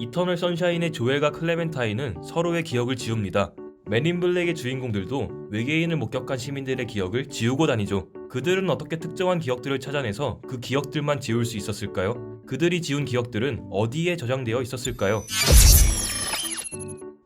이터널 선샤인의 조엘과 클레멘타인은 서로의 기억을 지웁니다. 맨인 블랙의 주인공들도 외계인을 목격한 시민들의 기억을 지우고 다니죠. 그들은 어떻게 특정한 기억들을 찾아내서 그 기억들만 지울 수 있었을까요? 그들이 지운 기억들은 어디에 저장되어 있었을까요?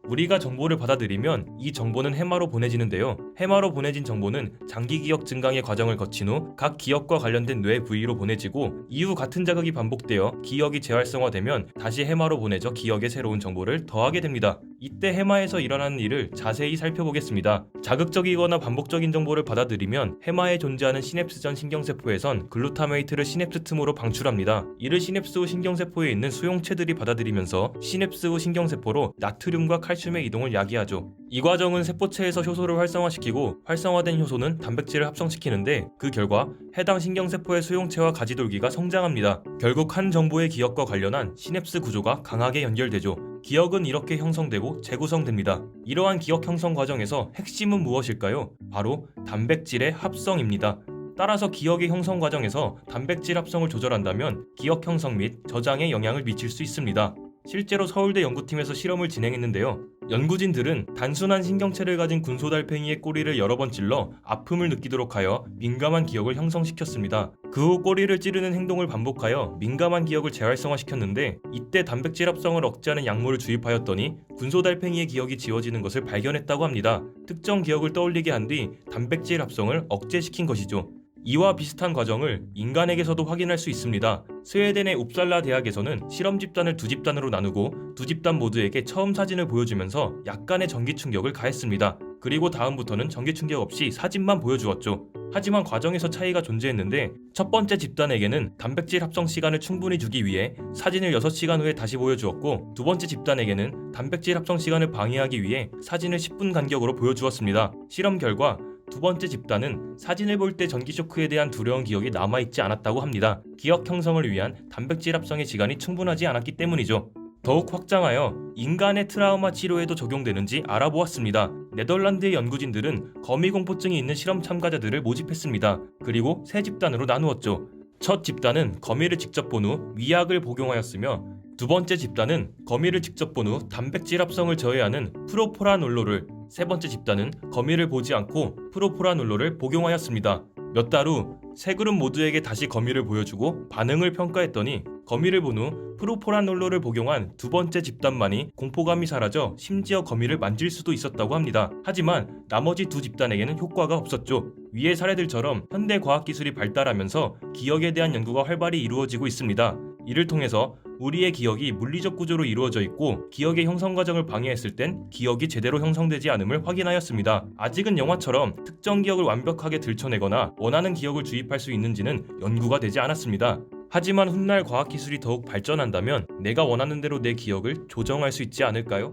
우리가 정보를 받아들이면 이 정보는 해마로 보내지는데요. 해마로 보내진 정보는 장기 기억 증강의 과정을 거친 후 각 기억과 관련된 뇌 부위로 보내지고 이후 같은 자극이 반복되어 기억이 재활성화되면 다시 해마로 보내져 기억에 새로운 정보를 더하게 됩니다. 이때 해마에서 일어나는 일을 자세히 살펴보겠습니다. 자극적이거나 반복적인 정보를 받아들이면 해마에 존재하는 시냅스 전 신경세포에선 글루타메이트를 시냅스 틈으로 방출합니다. 이를 시냅스 후 신경세포에 있는 수용체들이 받아들이면서 시냅스 후 신경세포로 나트륨과 칼슘의 이동을 야기하죠. 이 과정은 세포체에서 효소를 활성화시키고 활성화된 효소는 단백질을 합성시키는데 그 결과 해당 신경세포의 수용체와 가지돌기가 성장합니다. 결국 한 정보의 기억과 관련한 시냅스 구조가 강하게 연결되죠. 기억은 이렇게 형성되고 재구성됩니다. 이러한 기억 형성 과정에서 핵심은 무엇일까요? 바로 단백질의 합성입니다. 따라서 기억의 형성 과정에서 단백질 합성을 조절한다면 기억 형성 및 저장에 영향을 미칠 수 있습니다. 실제로 서울대 연구팀에서 실험을 진행했는데요. 연구진들은 단순한 신경체를 가진 군소달팽이의 꼬리를 여러 번 찔러 아픔을 느끼도록 하여 민감한 기억을 형성시켰습니다. 그 후 꼬리를 찌르는 행동을 반복하여 민감한 기억을 재활성화시켰는데 이때 단백질 합성을 억제하는 약물을 주입하였더니 군소달팽이의 기억이 지워지는 것을 발견했다고 합니다. 특정 기억을 떠올리게 한 뒤 단백질 합성을 억제시킨 것이죠. 이와 비슷한 과정을 인간에게서도 확인할 수 있습니다. 스웨덴의 웁살라 대학에서는 실험 집단을 두 집단으로 나누고 두 집단 모두에게 처음 사진을 보여주면서 약간의 전기 충격을 가했습니다. 그리고 다음부터는 전기 충격 없이 사진만 보여주었죠. 하지만 과정에서 차이가 존재했는데 첫 번째 집단에게는 단백질 합성 시간을 충분히 주기 위해 사진을 6시간 후에 다시 보여주었고 두 번째 집단에게는 단백질 합성 시간을 방해하기 위해 사진을 10분 간격으로 보여주었습니다. 실험 결과 두 번째 집단은 사진을 볼 때 전기 쇼크에 대한 두려운 기억이 남아있지 않았다고 합니다. 기억 형성을 위한 단백질 합성의 시간이 충분하지 않았기 때문이죠. 더욱 확장하여 인간의 트라우마 치료에도 적용되는지 알아보았습니다. 네덜란드의 연구진들은 거미공포증이 있는 실험 참가자들을 모집했습니다. 그리고 세 집단으로 나누었죠. 첫 집단은 거미를 직접 본 후 위약을 복용하였으며 두 번째 집단은 거미를 직접 본 후 단백질 합성을 저해하는 프로포라놀로를, 세 번째 집단은 거미를 보지 않고 프로포라놀로를 복용하였습니다. 몇 달 후 세 그룹 모두에게 다시 거미를 보여주고 반응을 평가했더니 거미를 본 후 프로포라놀로를 복용한 두 번째 집단만이 공포감이 사라져 심지어 거미를 만질 수도 있었다고 합니다. 하지만 나머지 두 집단에게는 효과가 없었죠. 위의 사례들처럼 현대 과학기술이 발달하면서 기억에 대한 연구가 활발히 이루어지고 있습니다. 이를 통해서 우리의 기억이 물리적 구조로 이루어져 있고 기억의 형성 과정을 방해했을 땐 기억이 제대로 형성되지 않음을 확인하였습니다. 아직은 영화처럼 특정 기억을 완벽하게 들춰내거나 원하는 기억을 주입할 수 있는지는 연구가 되지 않았습니다. 하지만 훗날 과학기술이 더욱 발전한다면 내가 원하는 대로 내 기억을 조정할 수 있지 않을까요?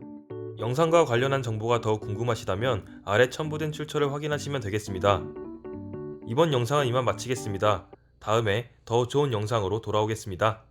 영상과 관련한 정보가 더욱 궁금하시다면 아래 첨부된 출처를 확인하시면 되겠습니다. 이번 영상은 이만 마치겠습니다. 다음에 더 좋은 영상으로 돌아오겠습니다.